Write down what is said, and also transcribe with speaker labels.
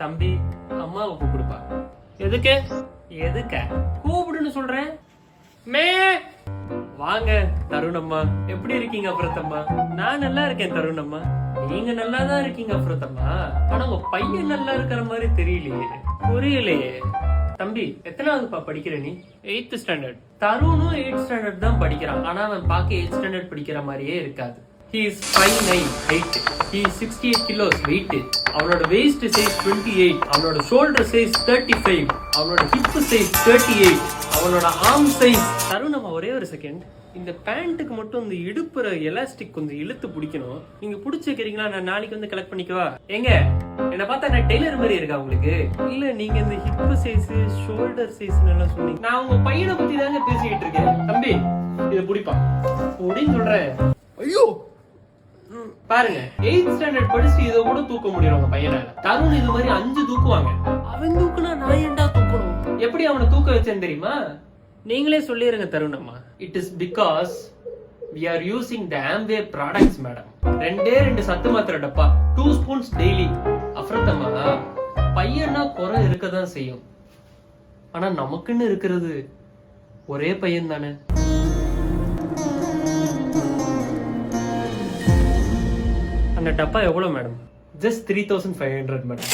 Speaker 1: தம்பி அம்மாவை கூப்பிடுப்பா. எதுக்கு? எதுக்க கூப்பிடுன்னு சொல்றேன். மே வாங்க தருணம்மா, எப்படி இருக்கீங்க அப்புறத்தம்மா? நான் நல்லா இருக்கேன் தருணம்மா. நீங்க நல்லா தான் இருக்கீங்க அப்புறத்தம்மா. ஆனா உங்க பையன் நல்லா இருக்கிற மாதிரி தெரியலையே. புரியலையே. தம்பி எத்தனாவதுப்பா படிக்கிற நீ? 8th standard. தருணும் 8th ஸ்டாண்டர்ட் தான் படிக்கிறான். ஆனா அவன் பார்க்க 8th ஸ்டாண்டர்ட் படிக்கிற மாதிரியே இருக்காது. He is 5'9" height. He is 68 kilos weight. அவனோட waist size 28. அவனோட shoulder size 35. அவனோட hip size 38. அவனோட arm size. தருணமா ஒரே ஒரு செகண்ட். இந்த பேண்ட்டுக்கு மட்டும் இந்த இடுப்புற எலாஸ்டிக் கொஞ்சம் இழுத்து பிடிக்கணும். நீங்க பிடிச்சி வைக்கிறீங்களா? நான் நாளைக்கு வந்து கலெக்ட் பண்ணிக்கவா? எங்க என்ன பார்த்தா நான் டெய்லர் மாதிரி இருக்கா உங்களுக்கு? இல்ல நீங்க இந்த ஹிப் சைஸ் ஷோல்டர் சைஸ் எல்லாம் சொன்னீங்க. நான் உங்க பையனை பத்தி தாங்க பேசிக்கிட்டு இருக்கேன். தம்பி இதை பிடிப்பா அப்படின்னு சொல்றேன். ஐயோ பாருங்க 8th ஸ்டாண்டர்ட் படிச்சு இதை கூட தூக்க முடியும் உங்க பையனால. தருண் இது மாதிரி 5 தூக்குவாங்க. அவன் தூக்குனா நான் ஏன்டா தூக்கணும்? எப்படி அவனை தூக்க வச்சேன்னு தெரியுமா? நீங்களே சொல்லிருங்க தருணம்மா. It is because we are using the Amway products madam. 2 சத்து மாத்திரை டப்பா 2 spoons டெய்லி. அப்புறத்தம்மா பையனா குறை இருக்கதான் செய்யும். ஆனா நமக்குன்னு இருக்கிறது ஒரே பையன் தானே. அந்த டப்பா எவ்வளவு மேடம்? Just 3500 madam.